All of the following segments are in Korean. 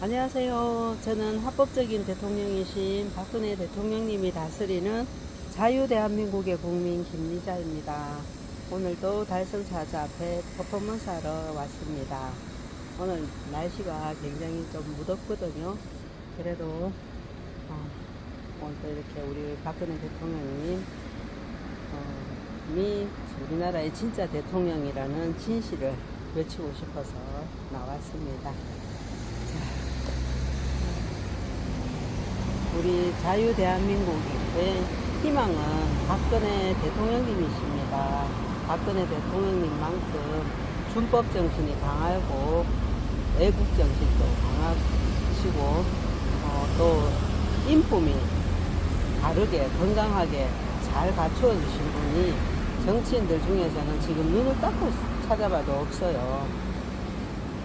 안녕하세요. 저는 합법적인 대통령이신 박근혜 대통령님이 다스리는 자유대한민국의 국민 김미자입니다. 오늘도 달성사자 앞에 퍼포먼스 하러 왔습니다. 오늘 날씨가 굉장히 좀 무덥거든요. 그래도 오늘도 이렇게 우리 박근혜 대통령님이 우리나라의 진짜 대통령이라는 진실을 외치고 싶어서 나왔습니다. 우리 자유대한민국의 희망은 박근혜 대통령님이십니다. 박근혜 대통령님만큼 준법정신이 강하고 애국정신도 강하시고 또 인품이 바르게 건강하게 잘 갖추어 주신 분이 정치인들 중에서는 지금 눈을 닦고 찾아봐도 없어요.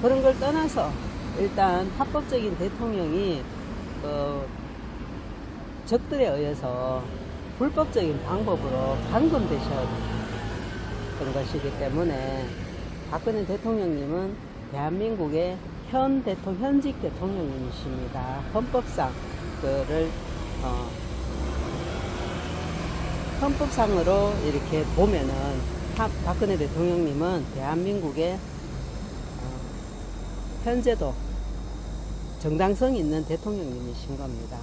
그런 걸 떠나서 일단 합법적인 대통령이 적들에 의해서 불법적인 방법으로 감금되셨던 것이기 때문에 박근혜 대통령님은 대한민국의 현직 대통령님이십니다. 헌법상 헌법상으로 이렇게 보면은 박근혜 대통령님은 대한민국의 현재도 정당성 있는 대통령님이신 겁니다.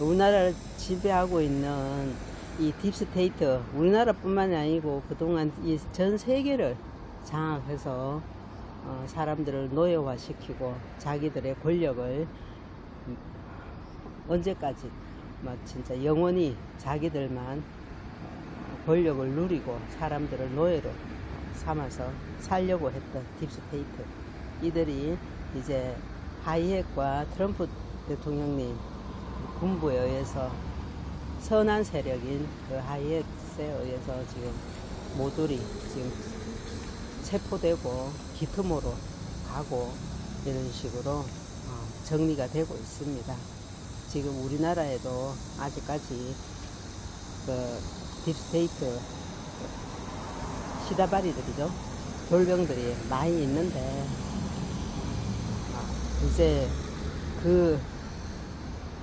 우리나라를 지배하고 있는 이 딥스테이트, 우리나라뿐만이 아니고 그동안 이 전 세계를 장악해서 사람들을 노예화시키고 자기들의 권력을 언제까지 진짜 영원히 자기들만 권력을 누리고 사람들을 노예로 삼아서 살려고 했던 딥스테이트, 이들이 이제 하이핵과 트럼프 대통령님 군부에 의해서 선한 세력인 그 하이엑스에 의해서 지금 모조리 지금 체포되고 기틈으로 가고 이런 식으로 정리가 되고 있습니다. 지금 우리나라에도 아직까지 그 딥스테이트 시다바리들이죠, 돌병들이 많이 있는데 이제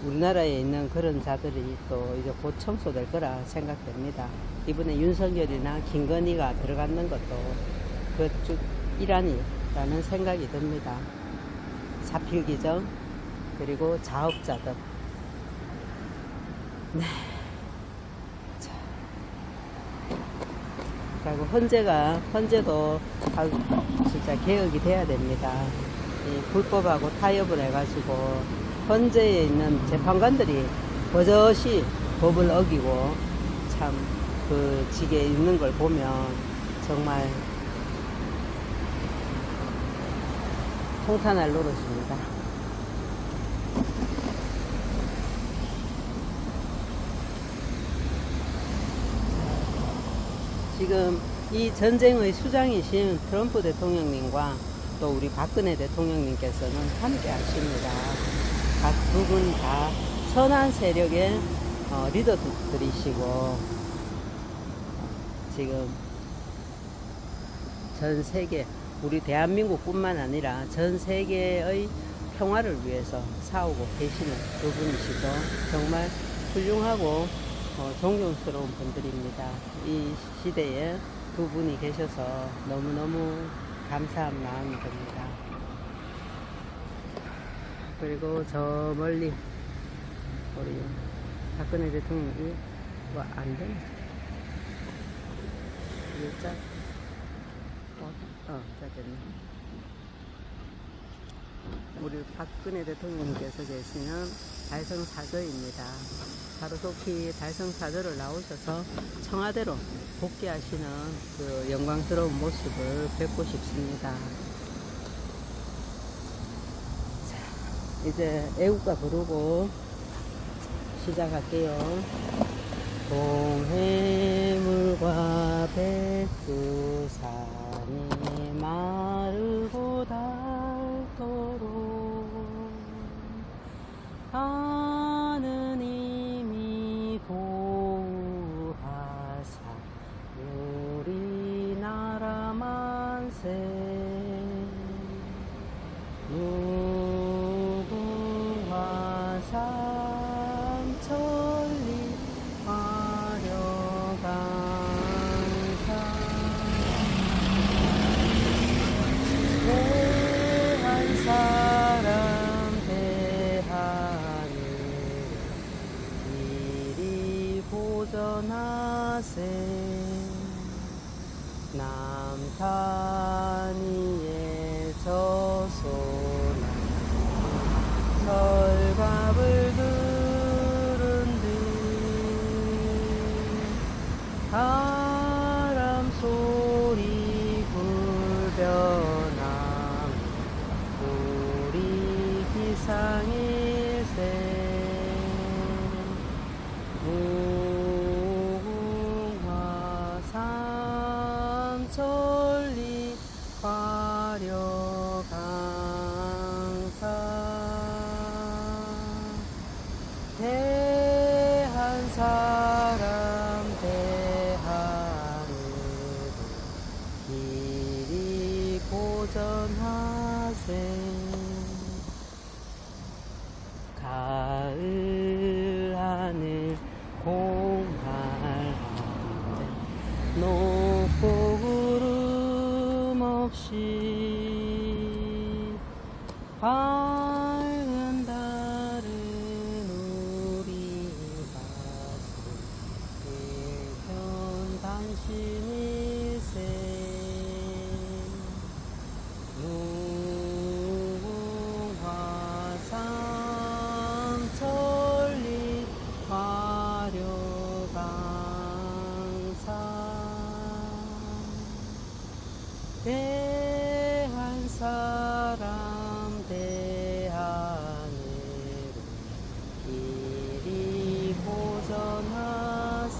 우리나라에 있는 그런 자들이 또 이제 곧 청소될 거라 생각됩니다. 이번에 윤석열이나 김건희가 들어가는 것도 그쪽 일환이라는 생각이 듭니다. 사필기정 그리고 자업자들. 네. 자. 그리고 헌재도 진짜 개혁이 돼야 됩니다. 이 불법하고 타협을 해가지고 헌재에 있는 재판관들이 버젓이 법을 어기고 참 그 직에 있는 걸 보면 정말 통탄할 노릇입니다. 지금 이 전쟁의 수장이신 트럼프 대통령님과 또 우리 박근혜 대통령님께서는 함께 하십니다. 각 두 분 다 선한 세력의 리더들이시고 지금 전 세계, 우리 대한민국뿐만 아니라 전 세계의 평화를 위해서 싸우고 계시는 두 분이시죠. 정말 훌륭하고 존경스러운 분들입니다. 이 시대에 두 분이 계셔서 너무너무 감사한 마음이 듭니다. 그리고 저 멀리 우리 박근혜 대통령이 안 되네. 자 됐네. 우리 박근혜 대통령님께서 계시는 달성사저입니다. 하루속히 달성사저를 나오셔서 청와대로 복귀하시는 그 영광스러운 모습을 뵙고 싶습니다. 자, 이제 애국가 부르고 시작할게요. 동해물과 백두산이 마르고 닳도록 하느님이 보호하사 우리나라 만세 남산 위에 저소나 철갑을 들은 뒤 바람 소리 불변함 우리 기상일세 무궁화 삼천리 화려강산 대한 사람 대하늘을 길이 고전하세 가을 하늘 공활한데 높고 구름 없이 밝은 달은 우리 가슴 일편 당신이세 무궁화 삼천리 화려강산 대한 사람 대하늘을 길이 고전하세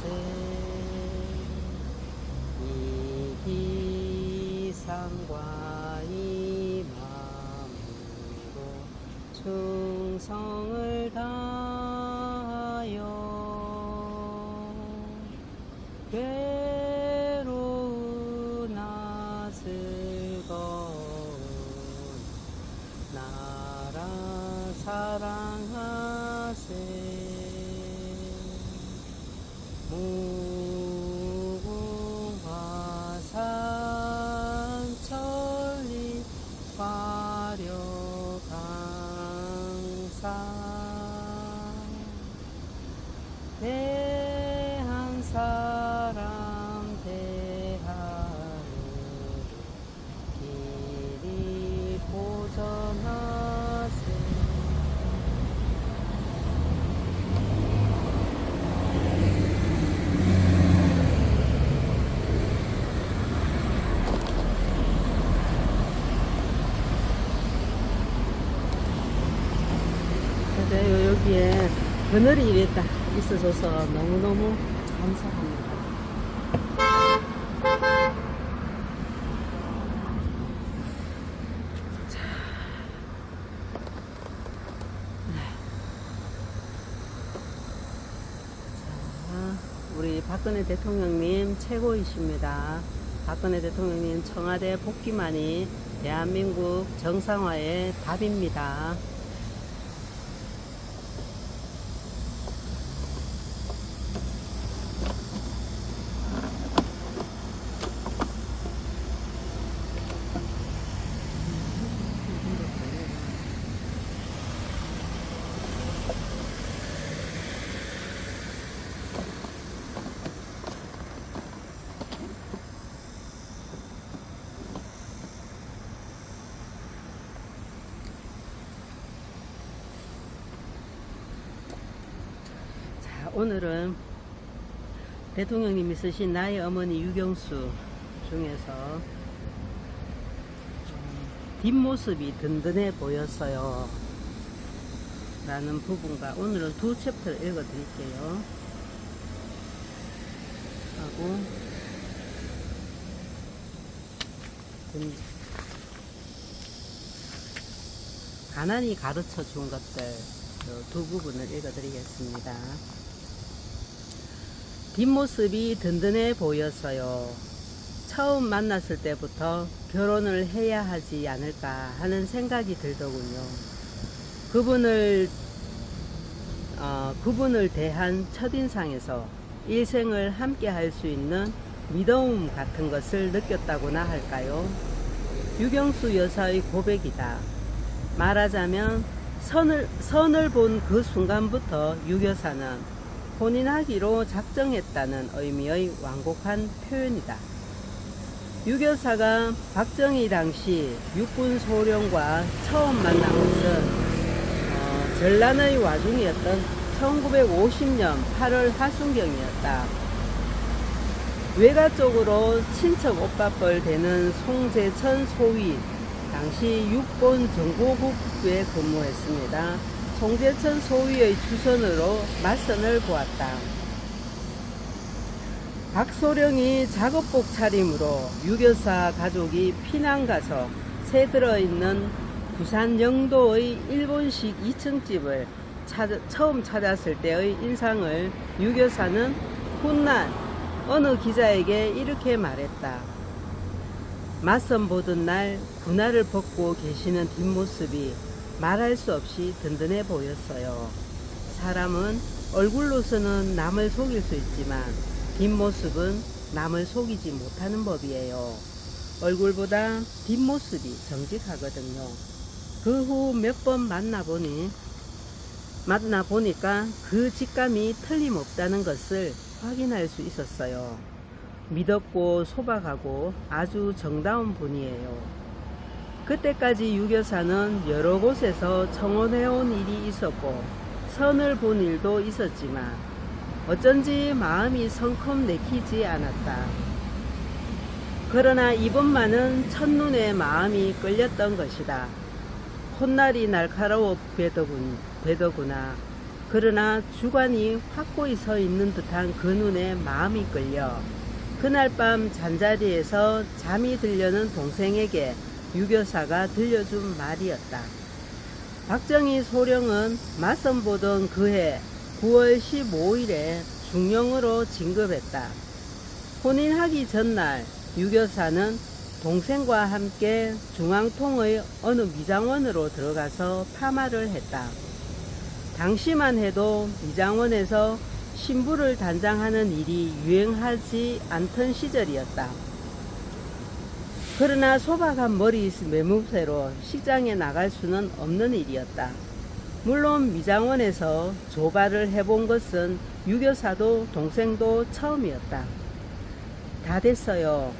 이 기상과 이 마음으로 충성을 다하여 괴로우나 즐거운 나라 사랑하세 무궁화 삼천리 화려강산 대한 사람 대하늘을 길이 보전하세 그래요. 여기에 그늘이 이래 딱 있어줘서 너무너무 감사합니다. 자, 우리 박근혜 대통령님 최고이십니다. 박근혜 대통령님 청와대 복귀만이 대한민국 정상화의 답입니다. 오늘은 대통령님이 쓰신 나의 어머니 유경수 중에서 뒷모습이 든든해 보였어요 라는 부분과 오늘은 두 챕터를 읽어 드릴게요 하고 가난이 가르쳐 준 것들 두 부분을 읽어 드리겠습니다. 뒷모습이 든든해 보였어요. 처음 만났을 때부터 결혼을 해야 하지 않을까 하는 생각이 들더군요. 그분을 대한 첫인상에서 일생을 함께 할 수 있는 믿음 같은 것을 느꼈다고나 할까요? 유경수 여사의 고백이다. 말하자면 선을 본 그 순간부터 유 여사는 혼인하기로 작정했다는 의미의 완곡한 표현이다. 유교사가 박정희 당시 육군 소령과 처음 만난 것은 전란의 와중이었던 1950년 8월 하순경이었다. 외가 쪽으로 친척 오빠뻘 되는 송재천 소위, 당시 육본 정보국부에 근무했습니다. 송재천 소위의 주선으로 맞선을 보았다. 박소령이 작업복 차림으로 유교사 가족이 피난 가서 새 들어있는 부산 영도의 일본식 2층 집을 처음 찾았을 때의 인상을 유교사는 훗날 어느 기자에게 이렇게 말했다. 맞선 보던 날 군화를 벗고 계시는 뒷모습이 말할 수 없이 든든해 보였어요. 사람은 얼굴로서는 남을 속일 수 있지만 뒷모습은 남을 속이지 못하는 법이에요. 얼굴보다 뒷모습이 정직하거든요. 그 후 몇 번 만나보니까 그 직감이 틀림없다는 것을 확인할 수 있었어요. 믿었고 소박하고 아주 정다운 분이에요. 그때까지 유교사는 여러 곳에서 청원해온 일이 있었고 선을 본 일도 있었지만 어쩐지 마음이 성큼 내키지 않았다. 그러나 이번만은 첫눈에 마음이 끌렸던 것이다. 콧날이 날카로워 배더구나. 그러나 주관이 확고히 서 있는 듯한 그 눈에 마음이 끌려 그날 밤 잠자리에서 잠이 들려는 동생에게 유교사가 들려준 말이었다. 박정희 소령은 맞선 보던 그해 9월 15일에 중령으로 진급했다. 혼인하기 전날 유교사는 동생과 함께 중앙통의 어느 미장원으로 들어가서 파마를 했다. 당시만 해도 미장원에서 신부를 단장하는 일이 유행하지 않던 시절이었다. 그러나 소박한 머리 매무새로 식장에 나갈 수는 없는 일이었다. 물론 미장원에서 조발을 해본 것은 유교사도 동생도 처음이었다. 다 됐어요.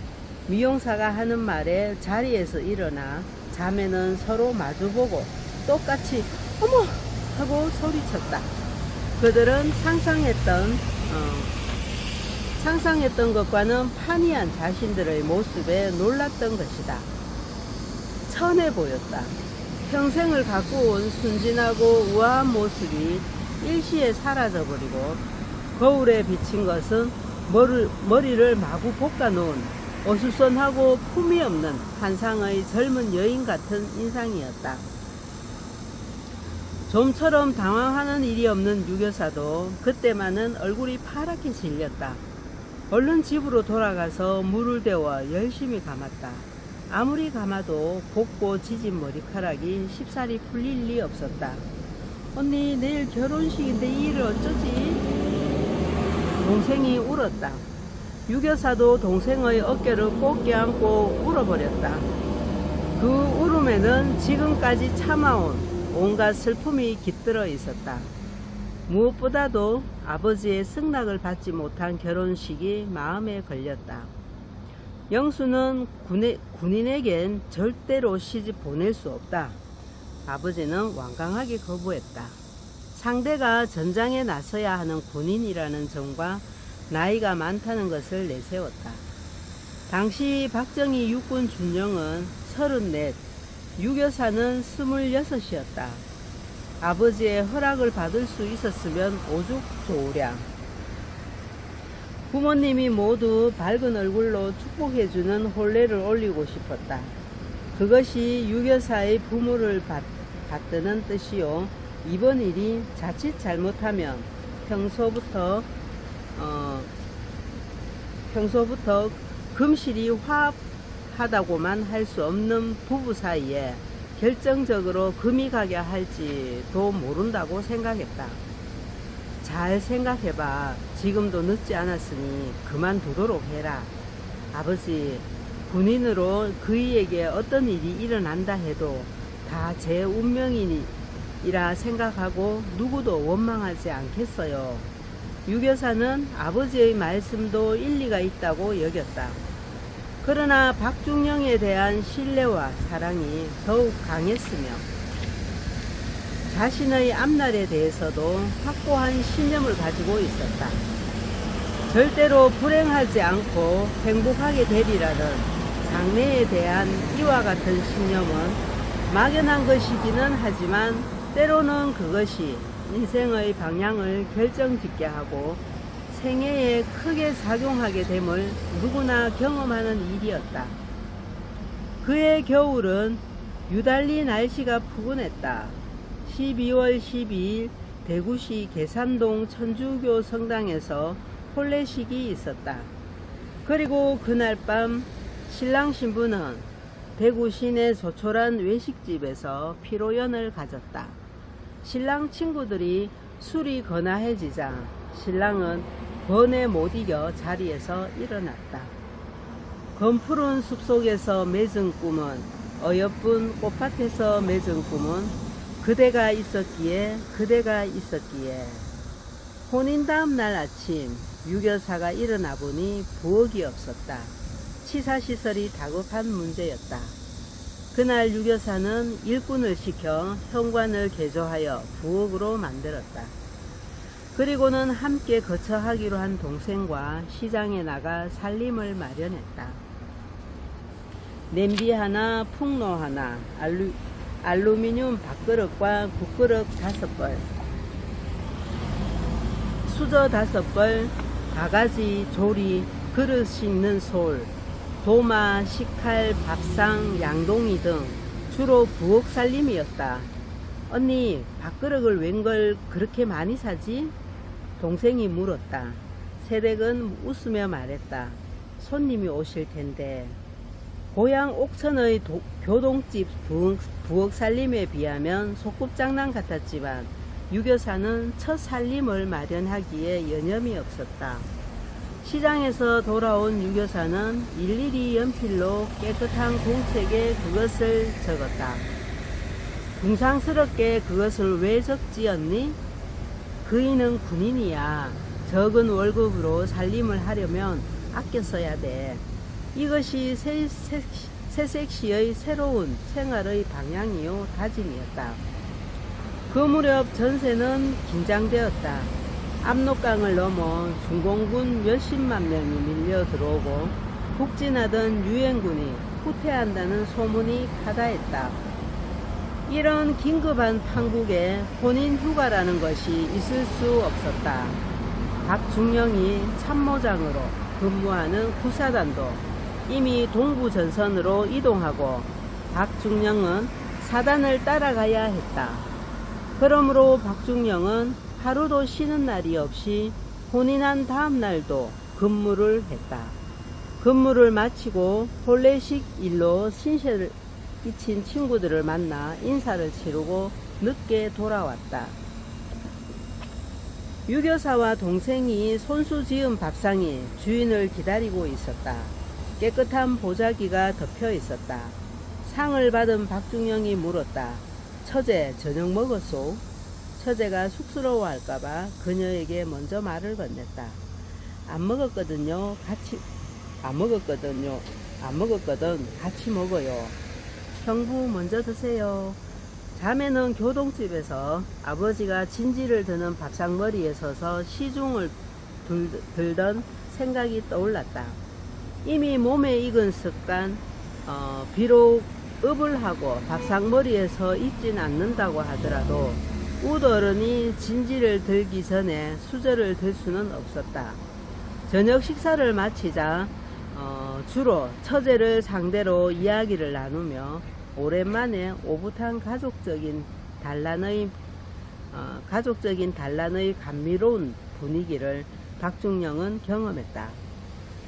미용사가 하는 말에 자리에서 일어나 자매는 서로 마주보고 똑같이 어머! 하고 소리쳤다. 그들은 상상했던 것과는 판이한 자신들의 모습에 놀랐던 것이다. 천해 보였다. 평생을 갖고 온 순진하고 우아한 모습이 일시에 사라져버리고 거울에 비친 것은 머리를 마구 볶아놓은 어수선하고 품이 없는 한상의 젊은 여인 같은 인상이었다. 좀처럼 당황하는 일이 없는 유교사도 그때만은 얼굴이 파랗게 질렸다. 얼른 집으로 돌아가서 물을 데워 열심히 감았다. 아무리 감아도 곱고 지진 머리카락이 쉽사리 풀릴 리 없었다. 언니, 내일 결혼식인데 이 일을 어쩌지? 동생이 울었다. 유교사도 동생의 어깨를 꼭 껴안고 울어버렸다. 그 울음에는 지금까지 참아온 온갖 슬픔이 깃들어 있었다. 무엇보다도 아버지의 승낙을 받지 못한 결혼식이 마음에 걸렸다. 영수는 군인에겐 절대로 시집 보낼 수 없다. 아버지는 완강하게 거부했다. 상대가 전장에 나서야 하는 군인이라는 점과 나이가 많다는 것을 내세웠다. 당시 박정희 육군 준령은 34, 유교사는 26이었다. 아버지의 허락을 받을 수 있었으면 오죽 좋으랴. 부모님이 모두 밝은 얼굴로 축복해주는 혼례를 올리고 싶었다. 그것이 유교사의 부모를 받드는 뜻이요. 이번 일이 자칫 잘못하면 평소부터 금실이 화합하다고만 할 수 없는 부부 사이에 결정적으로 금이 가게 할지도 모른다고 생각했다. 잘 생각해봐. 지금도 늦지 않았으니 그만두도록 해라. 아버지, 군인으로 그이에게 어떤 일이 일어난다 해도 다 제 운명이라 생각하고 누구도 원망하지 않겠어요. 유교사는 아버지의 말씀도 일리가 있다고 여겼다. 그러나 박중영에 대한 신뢰와 사랑이 더욱 강했으며 자신의 앞날에 대해서도 확고한 신념을 가지고 있었다. 절대로 불행하지 않고 행복하게 되리라는 장래에 대한 이와 같은 신념은 막연한 것이기는 하지만 때로는 그것이 인생의 방향을 결정짓게 하고 생애에 크게 작용하게 됨을 누구나 경험하는 일이었다. 그의 겨울은 유달리 날씨가 푸근했다. 12월 12일 대구시 계산동 천주교 성당에서 혼례식이 있었다. 그리고 그날 밤 신랑 신부는 대구 시내 조촐한 외식집에서 피로연을 가졌다. 신랑 친구들이 술이 거나해지자 신랑은 번에 못 이겨 자리에서 일어났다. 검푸른 숲속에서 맺은 꿈은 어여쁜 꽃밭에서 맺은 꿈은 그대가 있었기에 혼인 다음 날 아침 유교사가 일어나 보니 부엌이 없었다. 치사시설이 다급한 문제였다. 그날 유교사는 일꾼을 시켜 현관을 개조하여 부엌으로 만들었다. 그리고는 함께 거처하기로 한 동생과 시장에 나가 살림을 마련했다. 냄비 하나, 풍로 하나, 알루미늄 밥그릇과 국그릇 5벌, 수저 5벌, 바가지, 조리, 그릇 씻는 솔, 도마, 식칼, 밥상, 양동이 등 주로 부엌 살림이었다. 언니, 밥그릇을 웬걸 그렇게 많이 사지? 동생이 물었다. 새댁은 웃으며 말했다. 손님이 오실 텐데. 고향 옥천의 교동집 부엌 살림에 비하면 소꿉장난 같았지만 유교사는 첫 살림을 마련하기에 여념이 없었다. 시장에서 돌아온 유교사는 일일이 연필로 깨끗한 공책에 그것을 적었다. 궁상스럽게 그것을 왜 적지었니? 그이는 군인이야. 적은 월급으로 살림을 하려면 아껴 써야 돼. 이것이 새색시의 새로운 생활의 방향이요 다짐이었다. 그 무렵 전세는 긴장되었다. 압록강을 넘어 중공군 몇십만 명이 밀려 들어오고 북진하던 유엔군이 후퇴한다는 소문이 파다했다. 이런 긴급한 판국에 혼인 휴가라는 것이 있을 수 없었다. 박중영이 참모장으로 근무하는 구사단도 이미 동부 전선으로 이동하고 박중영은 사단을 따라가야 했다. 그러므로 박중영은 하루도 쉬는 날이 없이 혼인한 다음 날도 근무를 했다. 근무를 마치고 혼례식 일로 신세를 끼친 친구들을 만나 인사를 치르고 늦게 돌아왔다. 유교사와 동생이 손수 지은 밥상이 주인을 기다리고 있었다. 깨끗한 보자기가 덮여 있었다. 상을 받은 박중영이 물었다. 처제, 저녁 먹었소? 처제가 쑥스러워할까봐 그녀에게 먼저 말을 건넸다. 안 먹었거든. 같이 먹어요. 형부 먼저 드세요. 자매는 교동집에서 아버지가 진지를 드는 밥상머리에 서서 시중을 들던 생각이 떠올랐다. 이미 몸에 익은 습관, 비록 업을 하고 밥상머리에 서 있진 않는다고 하더라도 우어른이 진지를 들기 전에 수저를 들 수는 없었다. 저녁 식사를 마치자 주로 처제를 상대로 이야기를 나누며 오랜만에 오붓한 가족적인 단란의 감미로운 분위기를 박중영은 경험했다.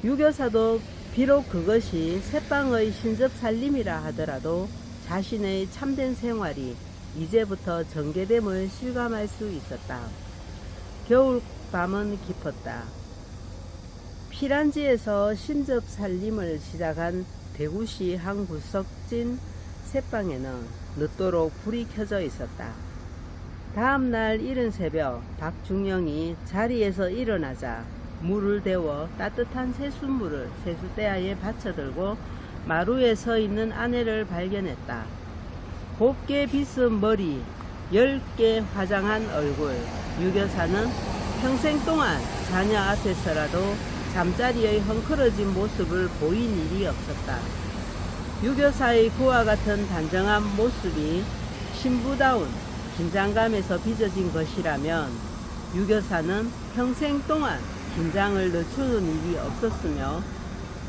유교사도 비록 그것이 새방의 신접 살림이라 하더라도 자신의 참된 생활이 이제부터 전개됨을 실감할 수 있었다. 겨울밤은 깊었다. 피란지에서 신접 살림을 시작한 대구시 한 구석진 새방에는 늦도록 불이 켜져 있었다. 다음날 이른 새벽 박중영이 자리에서 일어나자 물을 데워 따뜻한 새순물을 세숫대야에 받쳐들고 마루에 서 있는 아내를 발견했다. 곱게 빗은 머리, 10개 화장한 얼굴. 유교사는 평생 동안 자녀 앞에서라도 잠자리의 헝클어진 모습을 보인 일이 없었다. 유교사의 그와 같은 단정한 모습이 신부다운 긴장감에서 빚어진 것이라면 유교사는 평생 동안 긴장을 늦추는 일이 없었으며,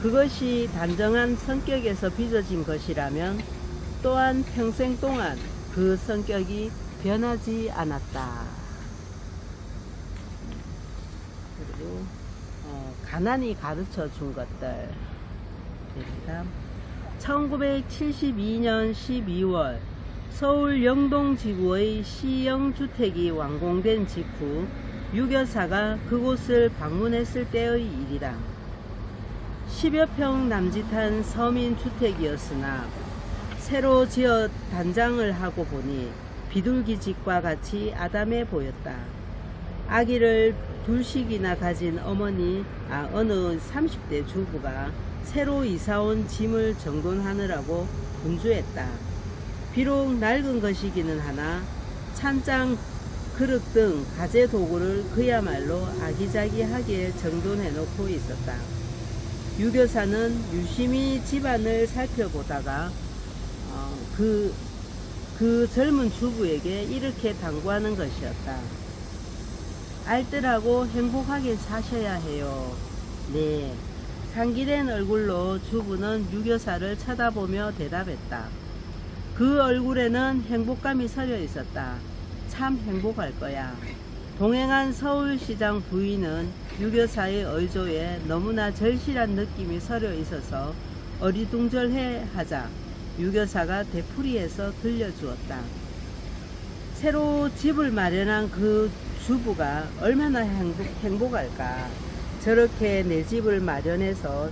그것이 단정한 성격에서 빚어진 것이라면 또한 평생 동안 그 성격이 변하지 않았다. 그리고 가난이 가르쳐 준 것들. 1972년 12월 서울 영동지구의 시영주택이 완공된 직후 유교사가 그곳을 방문했을 때의 일이다. 10여 평 남짓한 서민주택이었으나 새로 지어 단장을 하고 보니 비둘기 집과 같이 아담해 보였다. 아기를 둘씩이나 가진 어느 30대 주부가 새로 이사온 짐을 정돈하느라고 분주했다. 비록 낡은 것이기는 하나 찬장, 그릇 등 가재 도구를 그야말로 아기자기하게 정돈해 놓고 있었다. 유교사는 유심히 집안을 살펴보다가 그 젊은 주부에게 이렇게 당부하는 것이었다. 알뜰하고 행복하게 사셔야 해요. 네. 상기된 얼굴로 주부는 유교사를 쳐다보며 대답했다. 그 얼굴에는 행복감이 서려 있었다. 참 행복할 거야. 동행한 서울시장 부인은 유교사의 의조에 너무나 절실한 느낌이 서려 있어서 어리둥절해 하자 유교사가 되풀이해서 들려주었다. 새로 집을 마련한 그 주부가 얼마나 행복할까. 저렇게 내 집을 마련해서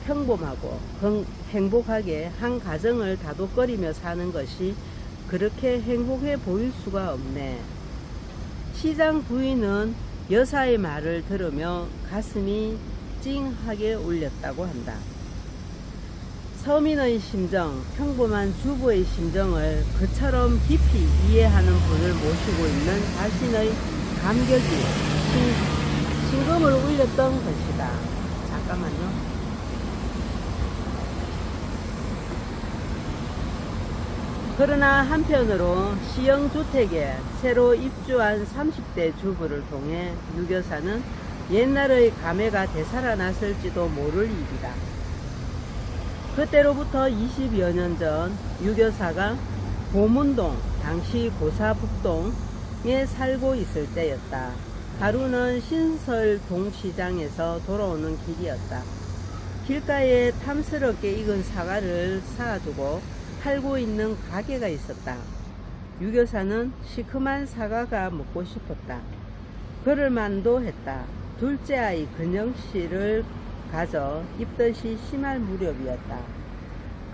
평범하고 행복하게 한 가정을 다독거리며 사는 것이 그렇게 행복해 보일 수가 없네. 시장 부인은 여사의 말을 들으며 가슴이 찡하게 울렸다고 한다. 서민의 심정, 평범한 주부의 심정을 그처럼 깊이 이해하는 분을 모시고 있는 자신의 감격이 심금을 울렸던 것이다. 잠깐만요. 그러나 한편으로 시영주택에 새로 입주한 30대 주부를 통해 유교사는 옛날의 감회가 되살아났을지도 모를 일이다. 그때로부터 20여 년 전 유교사가 보문동, 당시 고사북동에 살고 있을 때였다. 하루는 신설동시장에서 돌아오는 길이었다. 길가에 탐스럽게 익은 사과를 쌓아두고 팔고 있는 가게가 있었다. 유교사는 시큼한 사과가 먹고 싶었다. 그럴만도 했다. 둘째 아이 근영씨를 가져 입덧이 심할 무렵이었다.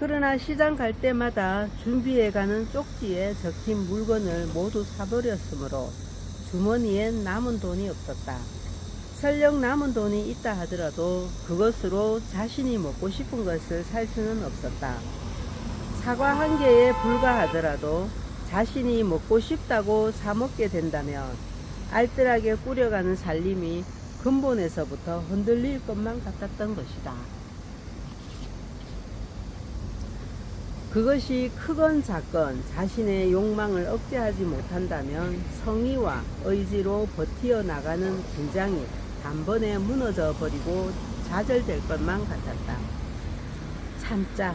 그러나 시장 갈 때마다 준비해가는 쪽지에 적힌 물건을 모두 사버렸으므로 주머니엔 남은 돈이 없었다. 설령 남은 돈이 있다 하더라도 그것으로 자신이 먹고 싶은 것을 살 수는 없었다. 사과 한 개에 불과하더라도 자신이 먹고 싶다고 사 먹게 된다면 알뜰하게 꾸려가는 살림이 근본에서부터 흔들릴 것만 같았던 것이다. 그것이 크건 작건 자신의 욕망을 억제하지 못한다면 성의와 의지로 버티어 나가는 긴장이 단번에 무너져 버리고 좌절될 것만 같았다. 참자.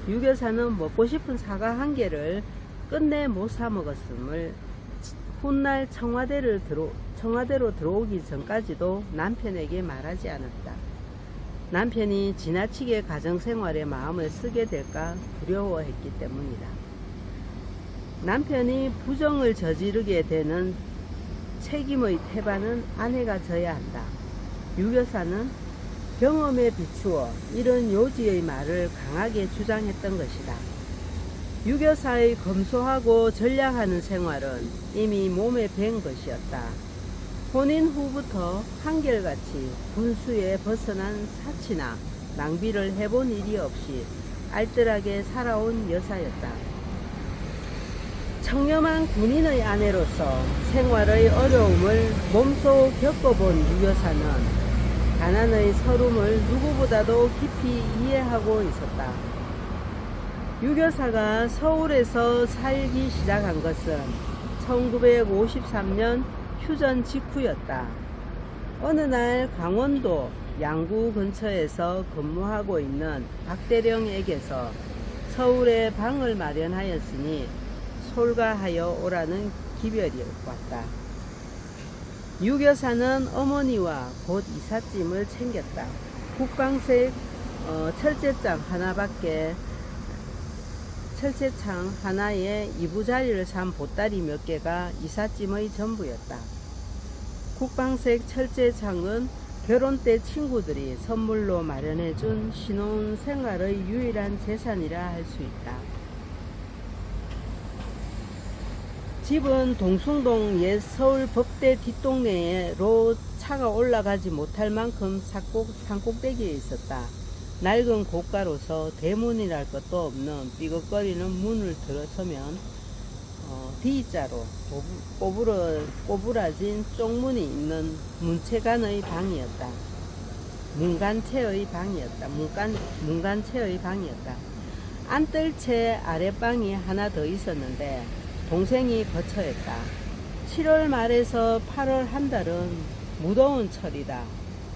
유교사는 먹고 싶은 사과 한 개를 끝내 못 사 먹었음을 훗날 청와대로 들어오기 전까지도 남편에게 말하지 않았다. 남편이 지나치게 가정생활에 마음을 쓰게 될까 두려워했기 때문이다. 남편이 부정을 저지르게 되는 책임의 태반은 아내가 져야 한다. 유교사는 경험에 비추어 이런 요지의 말을 강하게 주장했던 것이다. 유교사의 검소하고 전략하는 생활은 이미 몸에 밴 것이었다. 혼인 후부터 한결같이 분수에 벗어난 사치나 낭비를 해본 일이 없이 알뜰하게 살아온 여사였다. 청렴한 군인의 아내로서 생활의 어려움을 몸소 겪어본 유교사는 가난의 서름을 누구보다도 깊이 이해하고 있었다. 유교사가 서울에서 살기 시작한 것은 1953년 휴전 직후였다. 어느 날 강원도 양구 근처에서 근무하고 있는 박대령에게서 서울에 방을 마련하였으니 솔가하여 오라는 기별이 왔다. 유교사는 어머니와 곧 이삿짐을 챙겼다. 국방색 철제장 하나에 이부자리를 찬 보따리 몇 개가 이삿짐의 전부였다. 국방색 철제창은 결혼 때 친구들이 선물로 마련해준 신혼생활의 유일한 재산이라 할 수 있다. 집은 동숭동 옛 서울 법대 뒷동네로 차가 올라가지 못할 만큼 산꼭대기에 있었다. 낡은 고가로서 대문이랄 것도 없는 삐걱거리는 문을 들어서면 D자로 꼬부라진 쪽문이 있는 문체관의 방이었다. 문간체의 방이었다. 안뜰채 아랫방이 하나 더 있었는데 동생이 거처했다. 7월 말에서 8월 한 달은 무더운 철이다.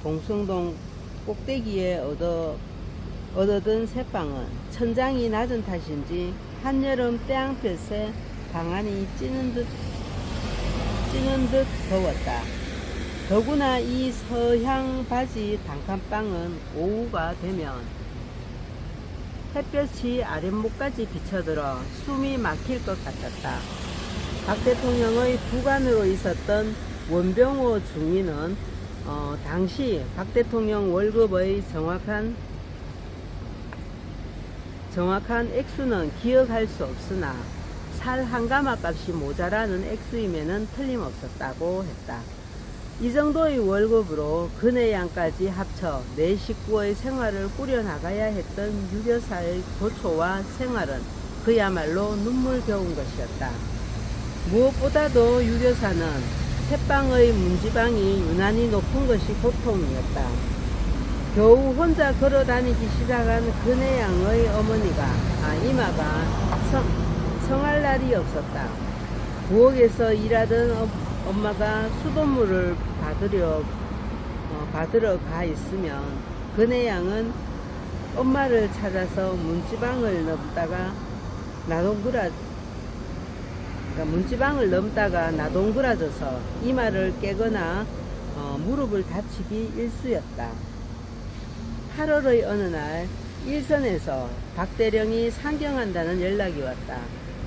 동숭동 꼭대기에 얻어든 새방은 천장이 낮은 탓인지 한여름 태양볕에 방안이 찌는 듯 더웠다. 더구나 이 서향 바지 단칸방은 오후가 되면 햇볕이 아랫목까지 비쳐들어 숨이 막힐 것 같았다. 박 대통령의 부관으로 있었던 원병호 중위는 당시 박 대통령 월급의 정확한 액수는 기억할 수 없으나 살 한 가마 값이 모자라는 액수임에는 틀림없었다고 했다. 이 정도의 월급으로 그네양까지 합쳐 네 식구의 생활을 꾸려나가야 했던 유교사의 고초와 생활은 그야말로 눈물겨운 것이었다. 무엇보다도 유교사는 새방의 문지방이 유난히 높은 것이 고통이었다. 겨우 혼자 걸어다니기 시작한 그네양의 어머니가 이마가 성할 날이 없었다. 부엌에서 일하던 엄마가 수돗물을 받으러 가 있으면 그네양은 엄마를 찾아서 문지방을 넘다가 나동그라져서 이마를 깨거나 무릎을 다치기 일쑤였다. 8월의 어느 날 일선에서 박대령이 상경한다는 연락이 왔다.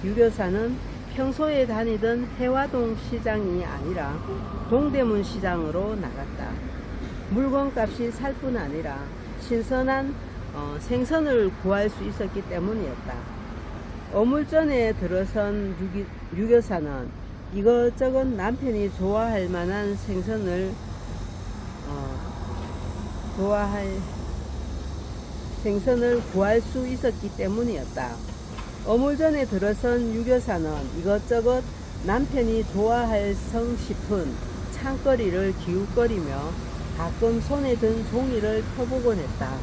유교사는 평소에 다니던 해화동 시장이 아니라 동대문 시장으로 나갔다. 물건값이 살 뿐 아니라 신선한 생선을 구할 수 있었기 때문이었다. 어물전에 들어선 유교사는 이것저것 남편이 좋아할 만한 생선을 구할 수 있었기 때문이었다. 어물전에 들어선 유교사는 이것저것 남편이 좋아할 성싶은 창거리를 기웃거리며 가끔 손에 든 종이를 펴보곤 했다.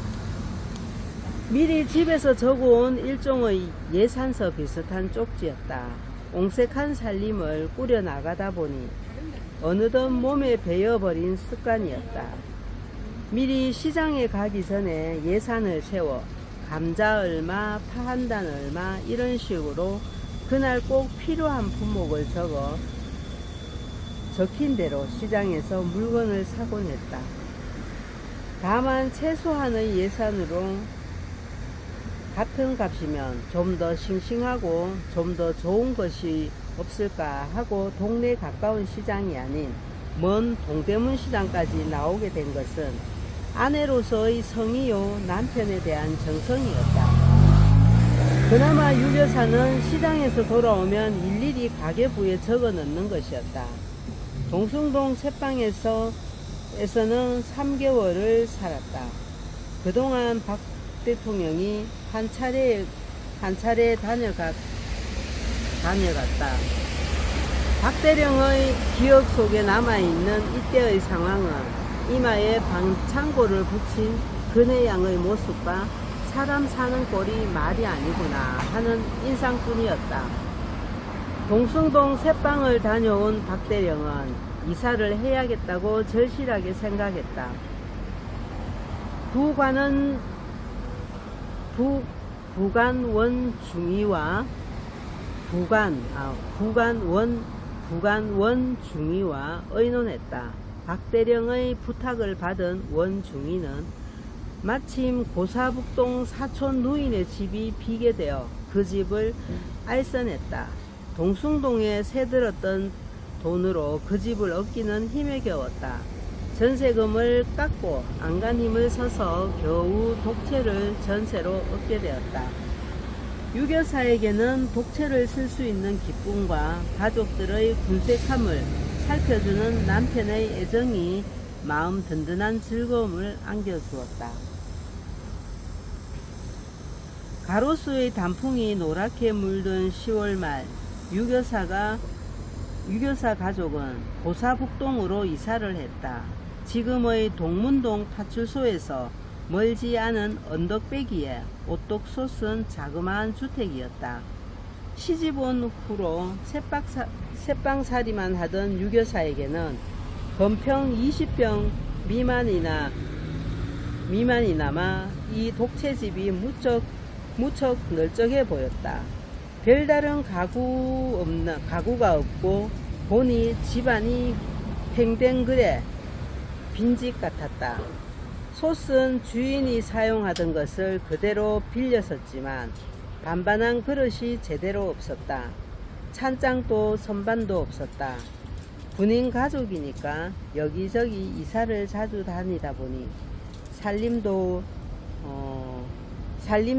미리 집에서 적어온 일종의 예산서 비슷한 쪽지였다. 옹색한 살림을 꾸려나가다 보니 어느덧 몸에 배어버린 습관이었다. 미리 시장에 가기 전에 예산을 세워 감자 얼마, 파 한 단 얼마 이런 식으로 그날 꼭 필요한 품목을 적힌 대로 시장에서 물건을 사곤 했다. 다만 최소한의 예산으로 같은 값이면 좀 더 싱싱하고 좀 더 좋은 것이 없을까 하고 동네 가까운 시장이 아닌 먼 동대문 시장까지 나오게 된 것은 아내로서의 성의요 남편에 대한 정성이었다. 그나마 유교사는 시장에서 돌아오면 일일이 가계부에 적어 넣는 것이었다. 동숭동 새빵에서는 3개월을 살았다. 그동안 박 대통령이 한 차례 다녀갔다. 박대령의 기억 속에 남아있는 이때의 상황은 이마에 방창고를 붙인 그네 양의 모습과 사람 사는 꼴이 말이 아니구나 하는 인상뿐이었다. 동숭동 새빵을 다녀온 박대령은 이사를 해야겠다고 절실하게 생각했다. 부관 원중위와 의논했다. 박대령의 부탁을 받은 원중위는 마침 고사북동 사촌 누인의 집이 비게 되어 그 집을 알선했다. 동숭동에 새들었던 돈으로 그 집을 얻기는 힘에 겨웠다. 전세금을 깎고 안간 힘을 써서 겨우 독채를 전세로 얻게 되었다. 유교사에게는 독채를 쓸 수 있는 기쁨과 가족들의 군색함을 살펴주는 남편의 애정이 마음 든든한 즐거움을 안겨주었다. 가로수의 단풍이 노랗게 물든 10월 말 유교사 가족은 고사북동으로 이사를 했다. 지금의 동문동 파출소에서 멀지 않은 언덕배기에 오똑 솟은 자그마한 주택이었다. 시집 온 후로 새빵살이만 하던 유교사에게는 건평 20평 미만이나마 이 독채집이 무척 널쩍해 보였다. 별다른 가구가 없고 보니 집안이 팽댕그레 빈집 같았다. 솥은 주인이 사용하던 것을 그대로 빌렸었지만 반반한 그릇이 제대로 없었다. 찬장도 선반도 없었다. 군인 가족이니까 여기저기 이사를 자주 다니다 보니 살림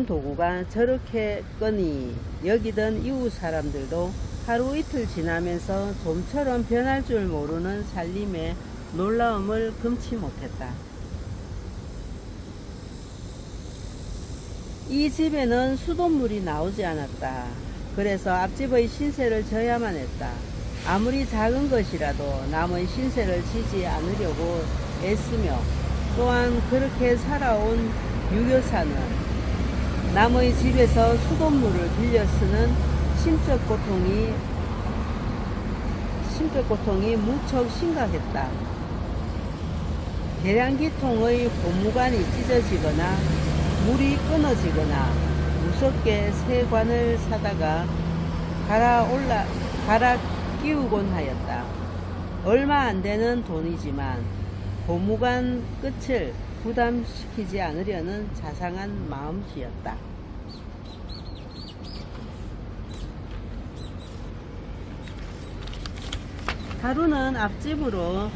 도구가 저렇게거니 여기던 이웃 사람들도 하루 이틀 지나면서 좀처럼 변할 줄 모르는 살림에 놀라움을 금치 못했다. 이 집에는 수돗물이 나오지 않았다. 그래서 앞집의 신세를 져야만 했다. 아무리 작은 것이라도 남의 신세를 지지 않으려고 애쓰며 또한 그렇게 살아온 유교사는 남의 집에서 수돗물을 빌려 쓰는 심적 고통이 무척 심각했다. 계량기통의 고무관이 찢어지거나 물이 끊어지거나 무섭게 새 관을 사다가 갈아 끼우곤 하였다. 얼마 안 되는 돈이지만 고무관 끝을 부담시키지 않으려는 자상한 마음씨였다. 하루는 앞집으로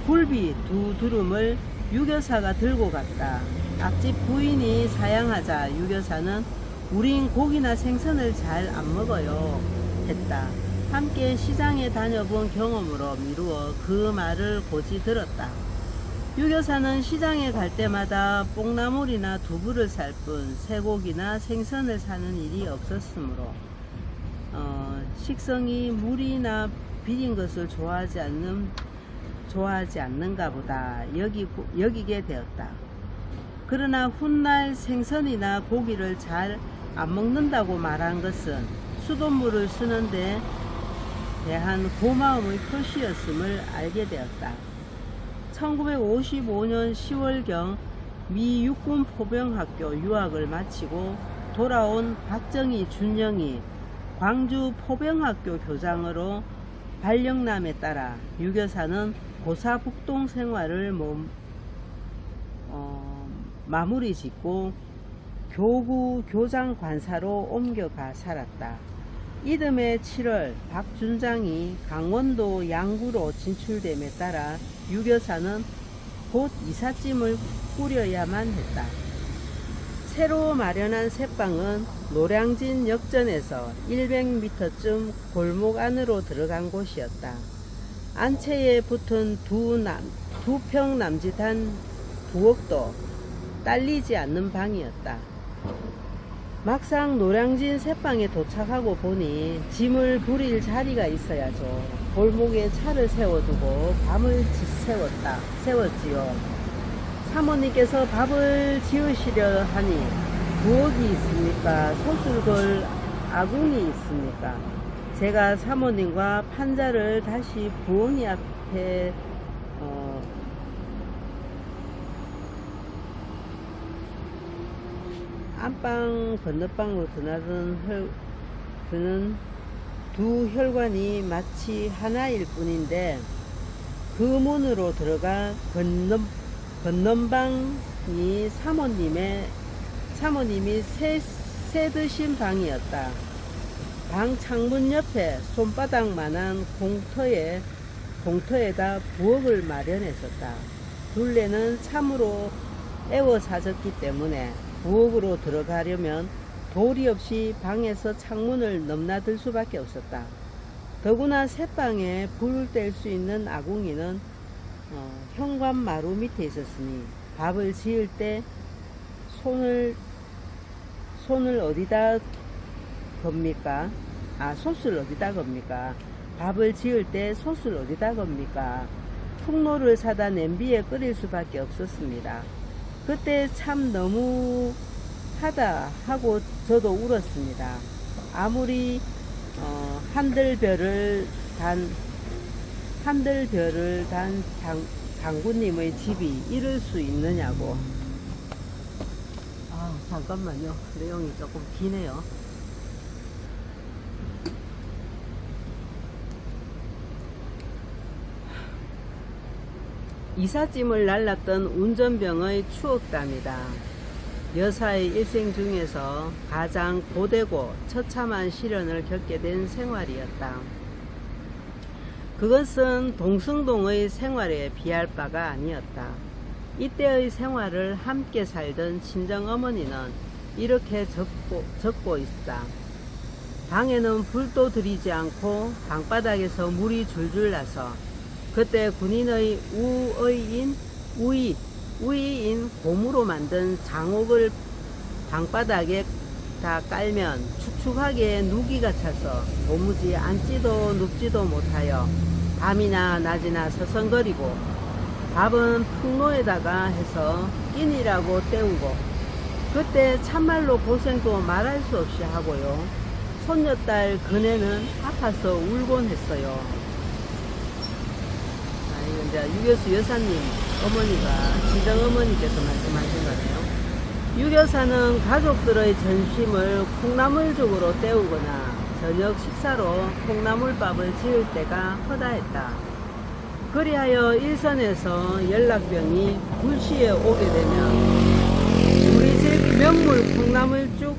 굴비 2두rum을 유교사가 들고 갔다. 앞집 부인이 사양하자 유교사는 우린 고기나 생선을 잘 안 먹어요 했다. 함께 시장에 다녀본 경험으로 미루어 그 말을 고지 들었다. 유교사는 시장에 갈 때마다 뽕나물이나 두부를 살 뿐 쇠고기나 생선을 사는 일이 없었으므로 식성이 물이나 비린 것을 좋아하지 않는가 보다 여기게 되었다. 그러나 훗날 생선이나 고기를 잘 안 먹는다고 말한 것은 수돗물을 쓰는데 대한 고마움의 표시였음을 알게 되었다. 1955년 10월경 미 육군 포병학교 유학을 마치고 돌아온 박정희 준영이 광주 포병학교 교장으로 발령남에 따라 유교사는 고사북동 생활을 마무리 짓고 교구 교장 관사로 옮겨가 살았다. 이듬해 7월 박준장이 강원도 양구로 진출됨에 따라 유교사는 곧 이삿짐을 꾸려야만 했다. 새로 마련한 새방은 노량진 역전에서 100m쯤 골목 안으로 들어간 곳이었다. 안채에 붙은 두 평 남짓한 부엌도 딸리지 않는 방이었다. 막상 노량진 새방에 도착하고 보니 짐을 부릴 자리가 있어야죠. 골목에 차를 세워두고 밤을 세웠지요. 사모님께서 밥을 지으시려 하니 부엌이 있습니까? 솥을 걸 아궁이 있습니까? 제가 사모님과 판자를 다시 부엉이 앞에 안방 건너방으로 드는 두 혈관이 마치 하나일 뿐인데 그 문으로 들어가 건넌방이 사모님이 새 드신 방이었다. 방 창문 옆에 손바닥만한 공터에다 부엌을 마련했었다. 둘레는 참으로 애워 사졌기 때문에 부엌으로 들어가려면 도리 없이 방에서 창문을 넘나들 수밖에 없었다. 더구나 새방에 불을 뗄 수 있는 아궁이는 현관마루 밑에 있었으니 밥을 지을 때 손을 어디다 겁니까? 솥을 어디다 겁니까? 밥을 지을 때 솥을 어디다 겁니까? 풍로를 사다 냄비에 끓일 수밖에 없었습니다. 그때 참 너무하다 하고 저도 울었습니다. 아무리 한들별을 단 장군님의 집이 이럴 수 있느냐고. 잠깐만요. 내용이 조금 기네요. 이삿짐을 날랐던 운전병의 추억담이다. 여사의 일생 중에서 가장 고되고 처참한 시련을 겪게 된 생활이었다. 그것은 동승동의 생활에 비할 바가 아니었다. 이때의 생활을 함께 살던 친정어머니는 이렇게 적고 있다. 방에는 불도 들이지 않고 방바닥에서 물이 줄줄 나서 그때 군인의 우이인 고무로 만든 장옥을 방바닥에 다 깔면 축축하게 누기가 차서 도무지 앉지도 눕지도 못하여 밤이나 낮이나 서성거리고 밥은 풍로에다가 해서 끼니라고 때우고 그때 참말로 고생도 말할 수 없이 하고요. 손녀딸 그네는 아파서 울곤 했어요. 이제 유교수 여사님 어머니가 친정어머니께서 말씀하신 거네요. 유교사는 가족들의 전심을 콩나물죽으로 때우거나 저녁 식사로 콩나물밥을 지을 때가 허다했다. 그리하여 일선에서 연락병이 불시에 오게 되면 우리 집 명물 콩나물죽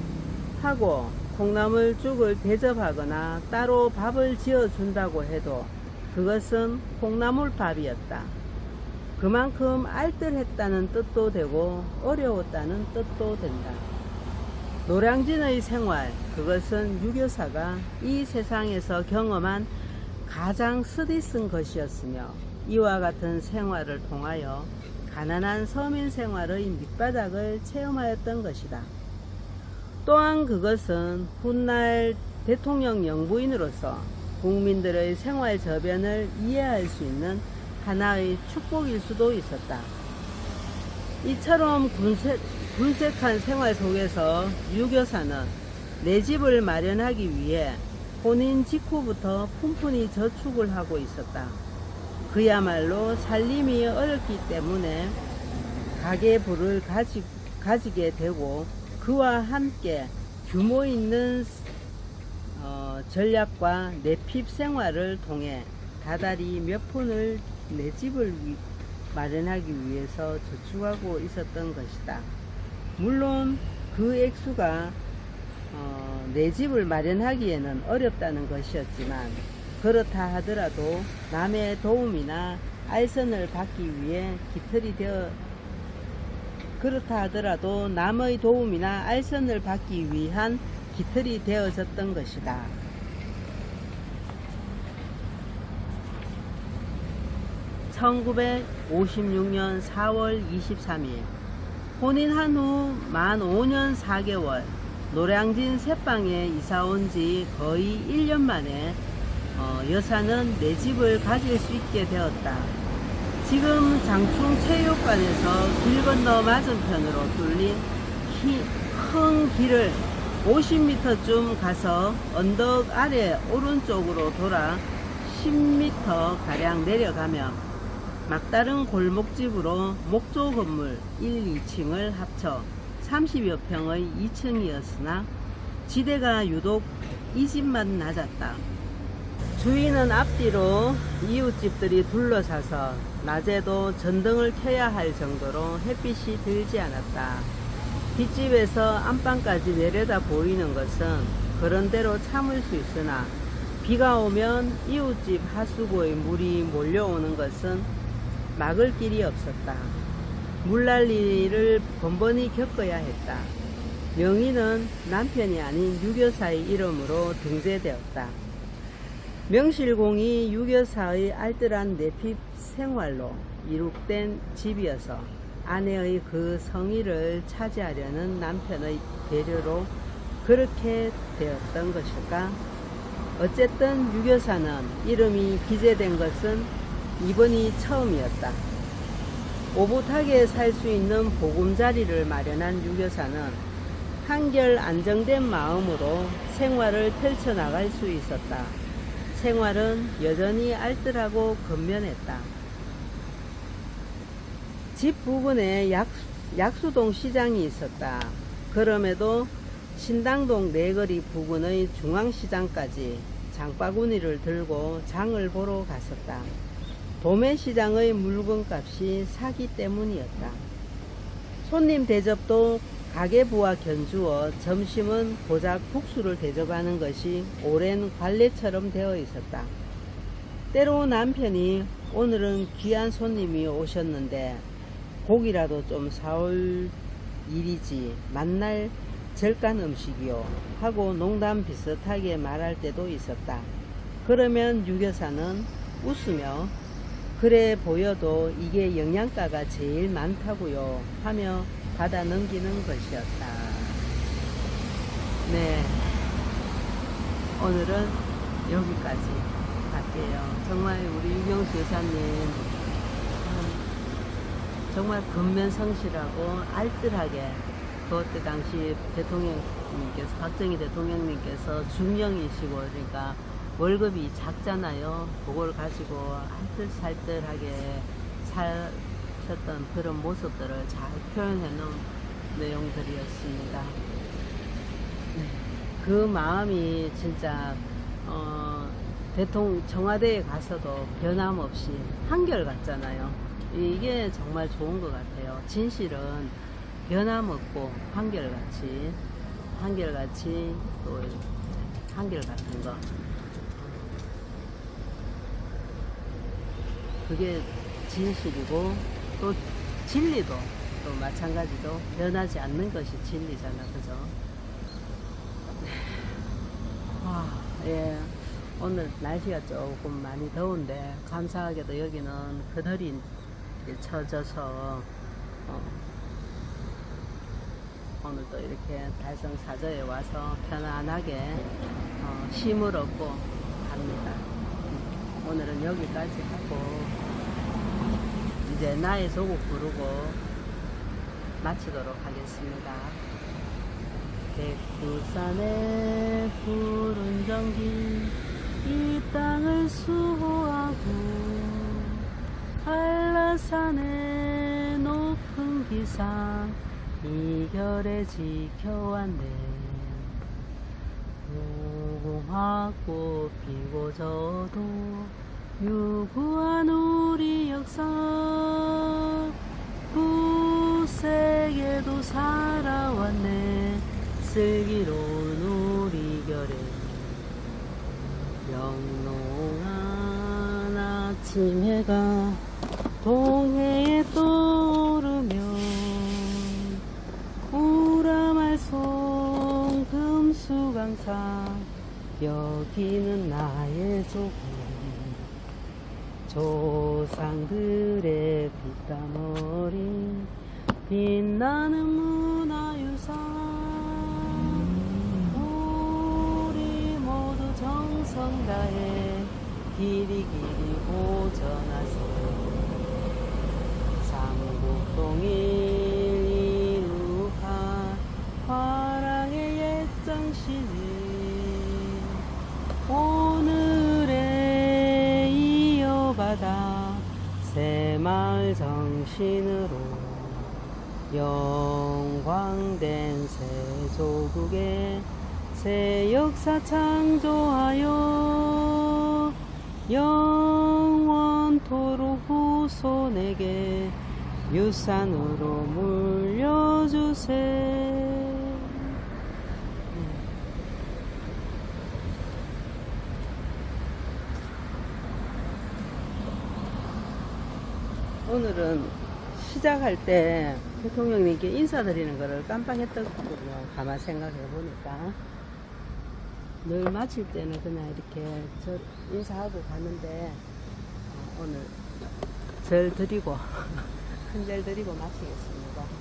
하고 콩나물죽을 대접하거나 따로 밥을 지어준다고 해도 그것은 콩나물밥이었다. 그만큼 알뜰했다는 뜻도 되고 어려웠다는 뜻도 된다. 노량진의 생활, 그것은 유교사가 이 세상에서 경험한 가장 쓰디쓴 것이었으며 이와 같은 생활을 통하여 가난한 서민 생활의 밑바닥을 체험하였던 것이다. 또한 그것은 훗날 대통령 영부인으로서 국민들의 생활 저변을 이해할 수 있는 하나의 축복일 수도 있었다. 이처럼 군색한 생활 속에서 유교사는 내 집을 마련하기 위해 혼인 직후부터 푼푼히 저축을 하고 있었다. 그야말로 살림이 어렵기 때문에 가계부를 가지게 되고 그와 함께 규모 있는 전략과 내핍 생활을 통해 다달이 몇 푼을 내 집을 마련하기 위해서 저축하고 있었던 것이다. 물론 그 액수가 내 집을 마련하기에는 어렵다는 것이었지만 그렇다 하더라도 남의 도움이나 알선을 받기 위해 그렇다 하더라도 남의 도움이나 알선을 받기 위한 깃털이 되어졌던 것이다. (1956년 4월 23일) 혼인한 후 만 5년 4개월 노량진 새방에 이사온 지 거의 1년 만에 여사는 내 집을 가질 수 있게 되었다. 지금 장충 체육관에서 길 건너 맞은편으로 뚫린 큰 길을 50m쯤 가서 언덕 아래 오른쪽으로 돌아 10m 가량 내려가면 막다른 골목집으로 목조 건물 1, 2층을 합쳐 30여 평의 2층이었으나 지대가 유독 이 집만 낮았다. 주인은 앞뒤로 이웃집들이 둘러싸서 낮에도 전등을 켜야 할 정도로 햇빛이 들지 않았다. 뒷집에서 안방까지 내려다 보이는 것은 그런대로 참을 수 있으나 비가 오면 이웃집 하수구에 물이 몰려오는 것은 막을 길이 없었다. 물난리를 번번이 겪어야 했다. 명의는 남편이 아닌 유교사의 이름으로 등재되었다. 명실공히 유교사의 알뜰한 내핍 생활로 이룩된 집이어서 아내의 그 성의를 차지하려는 남편의 배려로 그렇게 되었던 것일까? 어쨌든 유교사는 이름이 기재된 것은 이번이 처음이었다. 오붓하게 살 수 있는 보금자리를 마련한 유교사는 한결 안정된 마음으로 생활을 펼쳐나갈 수 있었다. 생활은 여전히 알뜰하고 건면했다. 집 부근에 약수동 시장이 있었다. 그럼에도 신당동 내거리 부근의 중앙시장까지 장바구니를 들고 장을 보러 갔었다. 도매시장의 물건값이 사기 때문이었다. 손님 대접도 가계부와 견주어 점심은 고작 국수를 대접하는 것이 오랜 관례처럼 되어 있었다. 때로 남편이 오늘은 귀한 손님이 오셨는데 고기라도 좀 사올 일이지 만날 절간 음식이요 하고 농담 비슷하게 말할 때도 있었다. 그러면 유교사는 웃으며 그래 보여도 이게 영양가가 제일 많다고요 하며 받아 넘기는 것이었다. 네, 오늘은 여기까지 할게요. 정말 우리 유경수 여사님 정말 근면성실하고 알뜰하게 그때 당시 대통령님께서 박정희 대통령님께서 중령이시고 그러니까 월급이 작잖아요. 그걸 가지고 알뜰살뜰하게 사셨던 그런 모습들을 잘 표현해 놓은 내용들이었습니다. 그 마음이 진짜 청와대에 가서도 변함없이 한결같잖아요. 이게 정말 좋은 것 같아요. 진실은 변함없고 한결같이 또 한결같은 거, 그게 진실이고 또 진리도 또 마찬가지로 변하지 않는 것이 진리잖아, 그죠? 예, 오늘 날씨가 조금 많이 더운데 감사하게도 여기는 그늘이 쳐져서 오늘 또 이렇게 달성 사저에 와서 편안하게 쉼을 얻고 갑니다. 오늘은 여기까지 하고 이제 나의 조국 부르고 마치도록 하겠습니다. 백두산의 푸른 정기 이 땅을 수호하고 한라산의 높은 기상 이결에 지켜왔네. 무궁화꽃 피고 져도 유구한 우리 역사 굳세게도 살아왔네. 슬기로운 우리 결에 영롱한 아침 해가 동해에 떠오르며 남송 금수강산 여기는 나의 조국 조상들의 피땀 어린 빛나는 문화유산 우리 모두 정성 다해 길이 보전하세 삼국통일 이루한 화랑의 옛정신을 오늘에 이어받아 새마을 정신으로 영광된 새조국의 새 역사 창조하여 영원토록 후손에게 유산으로 물려주세. 오늘은 시작할 때 대통령님께 인사드리는 것을 깜빡했더군요. 가만 생각해 보니까 늘 마칠 때는 그냥 이렇게 인사하고 가는데 오늘 절 드리고 큰 절 드리고 마치겠습니다.